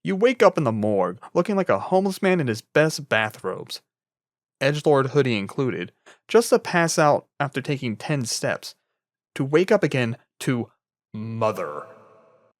You wake up in the morgue, looking like a homeless man in his best bathrobes, edgelord hoodie included, just to pass out after taking 10 steps, to wake up again to Mother.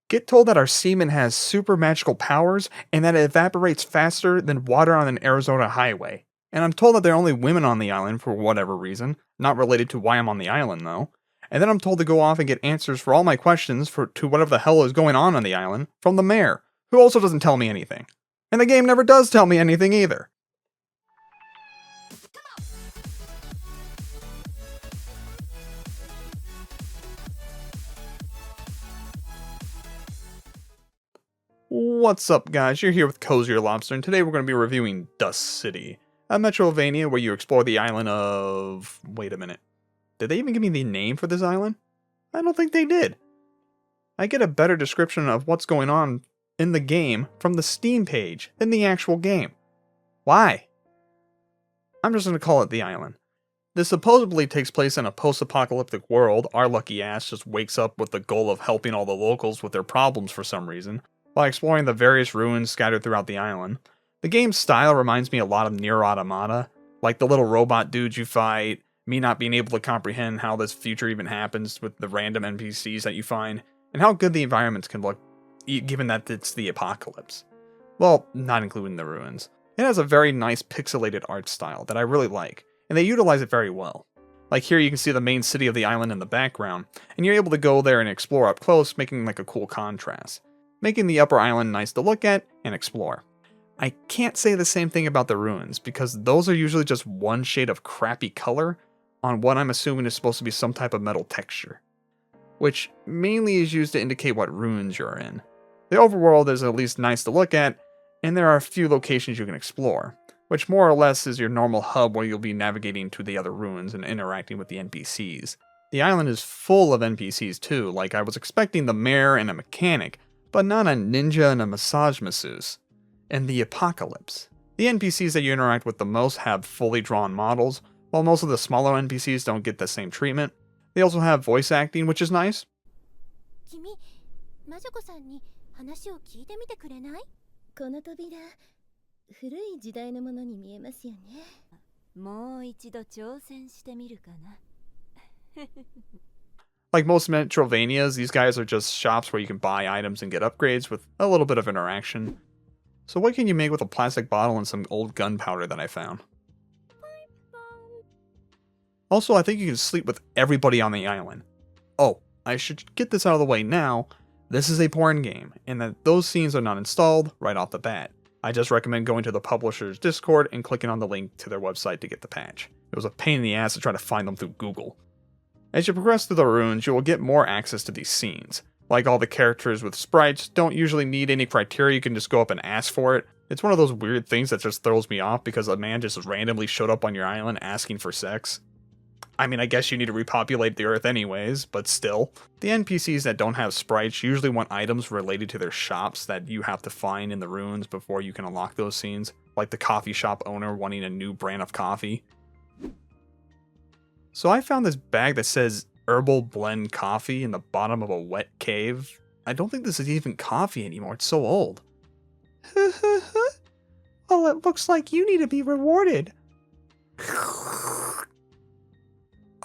Get told that our semen has super magical powers and that it evaporates faster than water on an Arizona highway. And I'm told that there are only women on the island for whatever reason, not related to why I'm on the island though. And then I'm told to go off and get answers for all my questions to whatever the hell is going on the island from the mayor, who also doesn't tell me anything. And the game never does tell me anything either. What's up guys, you're here with CozierLobster, and today we're going to be reviewing Dusk City, a Metroidvania where you explore the island of... Wait a minute. Did they even give me the name for this island? I don't think they did. I get a better description of what's going on in the game from the Steam page than the actual game. Why? I'm just going to call it the island. This supposedly takes place in a post-apocalyptic world. Our lucky ass just wakes up with the goal of helping all the locals with their problems for some reason, by exploring the various ruins scattered throughout the island. The game's style reminds me a lot of Nier Automata, like the little robot dudes you fight, me not being able to comprehend how this future even happens with the random NPCs that you find, and how good the environments can look, given that it's the apocalypse. Well, not including the ruins. It has a very nice pixelated art style that I really like, and they utilize it very well. Like here you can see the main city of the island in the background, and you're able to go there and explore up close, making like a cool contrast, making the upper island nice to look at and explore. I can't say the same thing about the ruins, because those are usually just one shade of crappy color on what I'm assuming is supposed to be some type of metal texture, which mainly is used to indicate what ruins you're in. The overworld is at least nice to look at, and there are a few locations you can explore, which more or less is your normal hub where you'll be navigating to the other ruins and interacting with the NPCs. The island is full of NPCs too, like I was expecting the mayor and a mechanic, but not a ninja and a massage masseuse. And the apocalypse. The NPCs that you interact with the most have fully drawn models, while most of the smaller NPCs don't get the same treatment. They also have voice acting, which is nice. Like most Metrovanias, these guys are just shops where you can buy items and get upgrades with a little bit of interaction. So what can you make with a plastic bottle and some old gunpowder that I found? Also, I think you can sleep with everybody on the island. Oh, I should get this out of the way now. This is a porn game, and that those scenes are not installed right off the bat. I just recommend going to the publisher's Discord and clicking on the link to their website to get the patch. It was a pain in the ass to try to find them through Google. As you progress through the ruins, you will get more access to these scenes. Like all the characters with sprites don't usually need any criteria, you can just go up and ask for it. It's one of those weird things that just throws me off because a man just randomly showed up on your island asking for sex. I mean, I guess you need to repopulate the earth anyways, but still. The NPCs that don't have sprites usually want items related to their shops that you have to find in the ruins before you can unlock those scenes, like the coffee shop owner wanting a new brand of coffee. So I found this bag that says herbal blend coffee in the bottom of a wet cave. I don't think this is even coffee anymore, it's so old. Well, it looks like you need to be rewarded.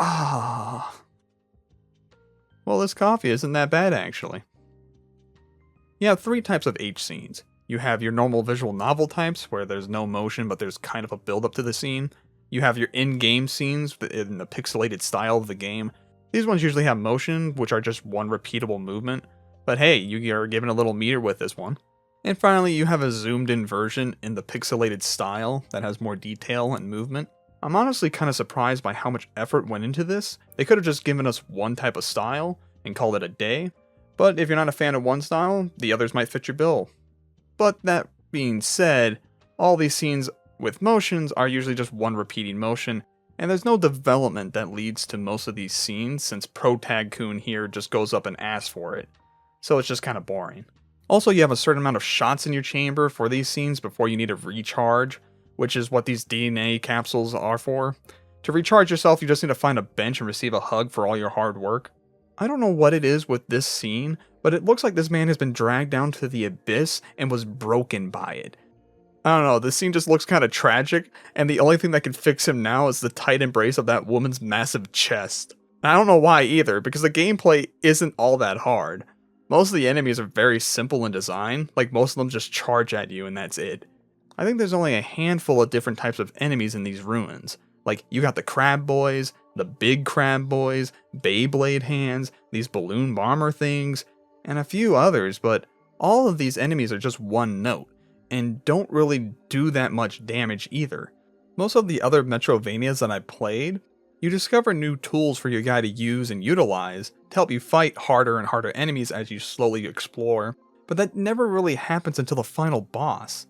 Ah. Well, this coffee isn't that bad actually. You have 3 types of H scenes. You have your normal visual novel types, where there's no motion but there's kind of a build up to the scene. You have your in-game scenes in the pixelated style of the game. These ones usually have motion, which are just one repeatable movement. But hey, you are given a little meter with this one. And finally, you have a zoomed-in version in the pixelated style that has more detail and movement. I'm honestly kind of surprised by how much effort went into this. They could have just given us one type of style and called it a day. But if you're not a fan of one style, the others might fit your bill. But that being said, all these scenes with motions are usually just one repeating motion, and there's no development that leads to most of these scenes since Protag-kun here just goes up and asks for it. So it's just kind of boring. Also, you have a certain amount of shots in your chamber for these scenes before you need to recharge, which is what these DNA capsules are for. To recharge yourself, you just need to find a bench and receive a hug for all your hard work. I don't know what it is with this scene, but it looks like this man has been dragged down to the abyss and was broken by it. I don't know, this scene just looks kind of tragic, and the only thing that can fix him now is the tight embrace of that woman's massive chest. And I don't know why either, because the gameplay isn't all that hard. Most of the enemies are very simple in design, like most of them just charge at you and that's it. I think there's only a handful of different types of enemies in these ruins. Like, you got the crab boys, the big crab boys, Beyblade hands, these balloon bomber things, and a few others, but all of these enemies are just one note, and don't really do that much damage either. Most of the other Metrovanias that I played, you discover new tools for your guy to use and utilize to help you fight harder and harder enemies as you slowly explore, but that never really happens until the final boss.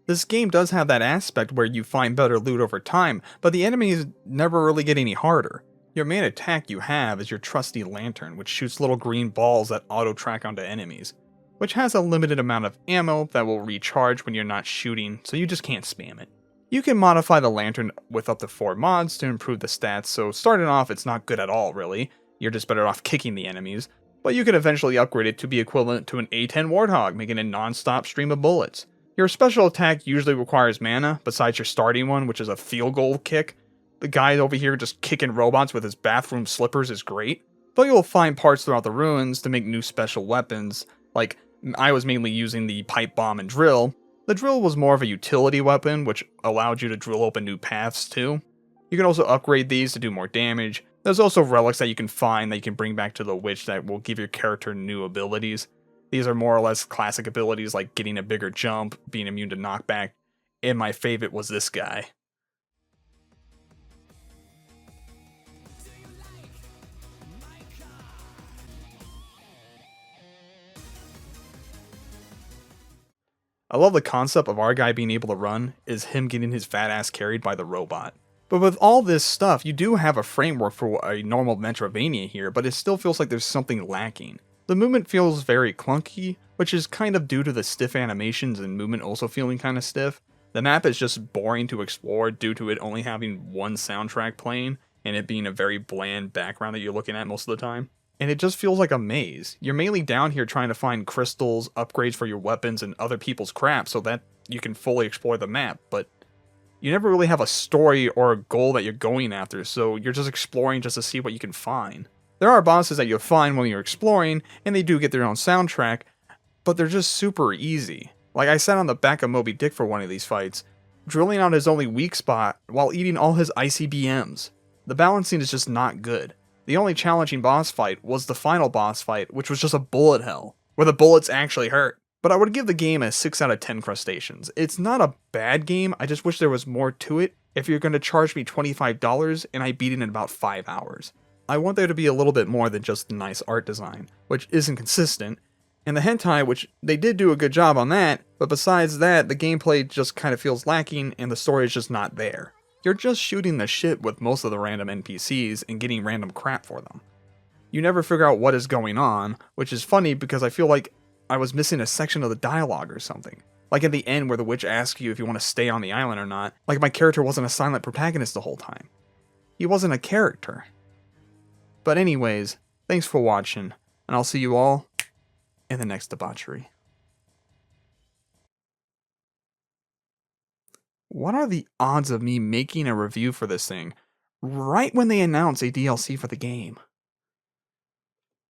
This game does have that aspect where you find better loot over time, but the enemies never really get any harder. Your main attack you have is your trusty lantern, which shoots little green balls that auto-track onto enemies, which has a limited amount of ammo that will recharge when you're not shooting, so you just can't spam it. You can modify the lantern with up to 4 mods to improve the stats, so starting off it's not good at all really, you're just better off kicking the enemies, but you can eventually upgrade it to be equivalent to an A10 Warthog, making a non-stop stream of bullets. Your special attack usually requires mana, besides your starting one, which is a field goal kick. The guy over here just kicking robots with his bathroom slippers is great. Though you'll find parts throughout the ruins to make new special weapons, like I was mainly using the pipe bomb and drill. The drill was more of a utility weapon, which allowed you to drill open new paths too. You can also upgrade these to do more damage. There's also relics that you can find that you can bring back to the witch that will give your character new abilities. These are more or less classic abilities like getting a bigger jump, being immune to knockback, and my favorite was this guy. I love the concept of our guy being able to run, is him getting his fat ass carried by the robot. But with all this stuff, you do have a framework for a normal Metrovania here, but it still feels like there's something lacking. The movement feels very clunky, which is kind of due to the stiff animations and movement also feeling kind of stiff. The map is just boring to explore due to it only having one soundtrack playing, and it being a very bland background that you're looking at most of the time. And it just feels like a maze. You're mainly down here trying to find crystals, upgrades for your weapons, and other people's crap so that you can fully explore the map, but you never really have a story or a goal that you're going after, so you're just exploring just to see what you can find. There are bosses that you'll find when you're exploring, and they do get their own soundtrack, but they're just super easy. Like I sat on the back of Moby Dick for one of these fights, drilling out his only weak spot while eating all his ICBMs. The balancing is just not good. The only challenging boss fight was the final boss fight, which was just a bullet hell, where the bullets actually hurt. But I would give the game a 6 out of 10 crustaceans. It's not a bad game, I just wish there was more to it if you're going to charge me $25 and I beat it in about 5 hours. I want there to be a little bit more than just nice art design, which isn't consistent, and the hentai, which they did do a good job on that, but besides that, the gameplay just kind of feels lacking and the story is just not there. You're just shooting the shit with most of the random NPCs and getting random crap for them. You never figure out what is going on, which is funny because I feel like I was missing a section of the dialogue or something. Like at the end where the witch asks you if you want to stay on the island or not, like my character wasn't a silent protagonist the whole time. He wasn't a character. But anyways, thanks for watching, and I'll see you all in the next debauchery. What are the odds of me making a review for this thing right when they announce a DLC for the game?